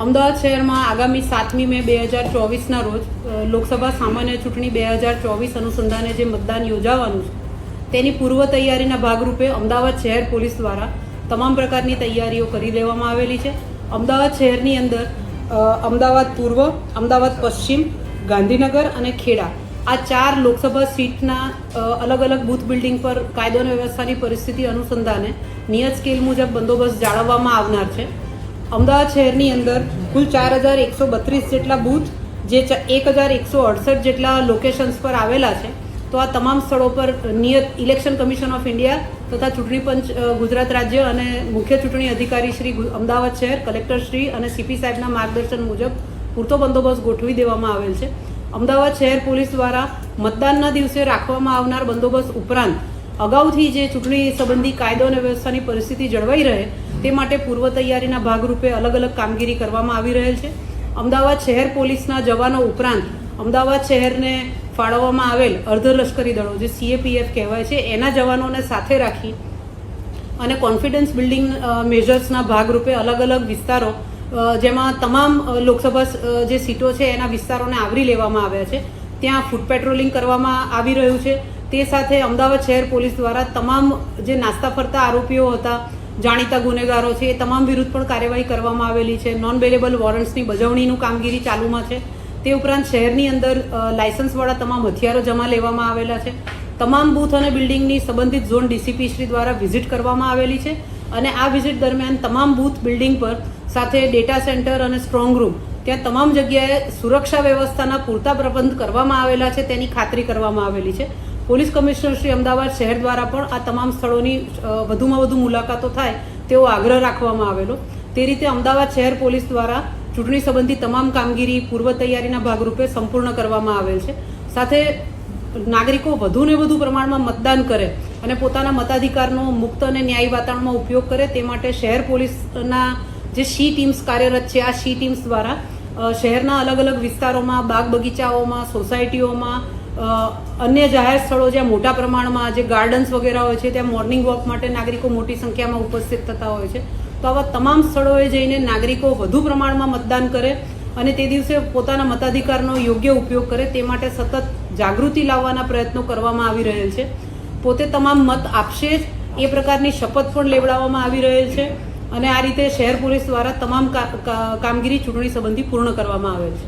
અમદાવાદ શહેરમાં આગામી 7મી મે 2024ના રોજ લોકસભા સામાન્ય ચૂંટણી 2024 અનુસંધાને જે મતદાન યોજાવાનું છે તેની પૂર્વ તૈયારીના ભાગરૂપે અમદાવાદ શહેર પોલીસ દ્વારા તમામ પ્રકારની તૈયારીઓ કરી લેવામાં આવેલી છે. અમદાવાદ શહેરની અંદર અમદાવાદ પૂર્વ, અમદાવાદ પશ્ચિમ, ગાંધીનગર અને ખેડા આ 4 લોકસભા સીટના અલગ અલગ બૂથ બિલ્ડિંગ પર કાયદો અને વ્યવસ્થાની પરિસ્થિતિ અનુસંધાને નિયત સ્કેલ મુજબ બંદોબસ્ત જાળવવામાં આવનાર છે. અમદાવાદ શહેરની અંદર કુલ 4132 જેટલા બૂથ જે 1168 જેટલા લોકેશન્સ પર આવેલા છે. તો આ તમામ સ્થળો પર નિયત ઇલેક્શન કમિશન ઓફ ઇન્ડિયા તથા ચૂંટણી પંચ ગુજરાત રાજ્ય અને મુખ્ય ચૂંટણી અધિકારી શ્રી અમદાવાદ શહેર, કલેક્ટર શ્રી અને સીપી સાહેબના માર્ગદર્શન મુજબ પૂરતો બંદોબસ્ત ગોઠવી દેવામાં આવેલ છે. અમદાવાદ શહેર પોલીસ દ્વારા મતદાનના દિવસે રાખવામાં આવનાર બંદોબસ્ત ઉપરાંત અગાઉથી જે ચૂંટણી સંબંધી કાયદો અને વ્યવસ્થાની પરિસ્થિતિ જળવાઈ રહે તે માટે પૂર્વ તૈયારીના ભાગરૂપે અલગ અલગ કામગીરી કરવામાં આવી રહેલ છે. અમદાવાદ શહેર પોલીસના જવાનો ઉપરાંત અમદાવાદ શહેરને ફાળવવામાં આવેલ અર્ધલશ્કરી દળો જે CAPF કહેવાય છે એના જવાનોને સાથે રાખી અને કોન્ફિડન્સ બિલ્ડિંગ મેજર્સના ભાગરૂપે અલગ અલગ વિસ્તારો જેમાં તમામ લોકસભા જે સીટો છે એના વિસ્તારોને આવરી લેવામાં આવ્યા છે. ત્યાં ફૂટ પેટ્રોલિંગ કરવામાં આવી રહ્યું છે. તે સાથે અમદાવાદ શહેર પોલીસ દ્વારા તમામ જે નાસ્તા ફરતા આરોપીઓ હતા, જાણીતા ગુનેગારો છે એ તમામ વિરુદ્ધ પણ કાર્યવાહી કરવામાં આવેલી છે. નોન બેલેબલ વોરંટ્સની બજવણીનું કામગીરી ચાલુમાં છે. તે ઉપરાંત શહેરની અંદર લાયસન્સવાળા તમામ હથિયારો જમા લેવામાં આવેલા છે. તમામ બૂથ અને બિલ્ડિંગની સંબંધિત ઝોન DCP શ્રી દ્વારા વિઝિટ કરવામાં આવેલી છે અને આ વિઝિટ દરમિયાન તમામ બૂથ બિલ્ડિંગ પર સાથે ડેટા સેન્ટર અને સ્ટ્રોંગ રૂમ ત્યાં તમામ જગ્યાએ સુરક્ષા વ્યવસ્થાના પૂરતા પ્રબંધ કરવામાં આવેલા છે તેની ખાતરી કરવામાં આવેલી છે. પોલીસ કમિશનર શ્રી અમદાવાદ શહેર દ્વારા પણ આ તમામ સ્થળોની વધુમાં વધુ મુલાકાતો થાય તેવો આગ્રહ રાખવામાં આવેલો. તે રીતે અમદાવાદ શહેર પોલીસ દ્વારા ચૂંટણી સંબંધી તમામ કામગીરી પૂર્વ તૈયારીના ભાગરૂપે સંપૂર્ણ કરવામાં આવેલ છે. સાથે નાગરિકો વધુને વધુ પ્રમાણમાં મતદાન કરે અને પોતાના મતાધિકારનો મુક્ત અને ન્યાયી વાતાવરણમાં ઉપયોગ કરે તે માટે શહેર પોલીસના જે શી ટીમ્સ કાર્યરત છે આ શી ટીમ્સ દ્વારા શહેરના અલગ અલગ વિસ્તારોમાં, બાગ બગીચાઓમાં, સોસાયટીઓમાં, અન્ય જાહેર સ્થળો જ્યાં મોટા પ્રમાણમાં જે ગાર્ડન્સ વગેરે હોય છે ત્યાં મોર્નિંગ વોક માટે નાગરિકો મોટી સંખ્યામાં ઉપસ્થિત થતા હોય છે. તો આવા તમામ સ્થળોએ જઈને નાગરિકો વધુ પ્રમાણમાં મતદાન કરે અને તે દિવસે પોતાના મતાધિકારનો યોગ્ય ઉપયોગ કરે તે માટે સતત જાગૃતિ લાવવાના પ્રયત્નો કરવામાં આવી રહેલ છે. પોતે તમામ મત આપશે જ એ પ્રકારની શપથ પણ લેવડાવવામાં આવી રહેલ છે અને આ રીતે શહેર પોલીસ દ્વારા તમામ કામગીરી ચૂંટણી સંબંધી પૂર્ણ કરવામાં આવેલ છે.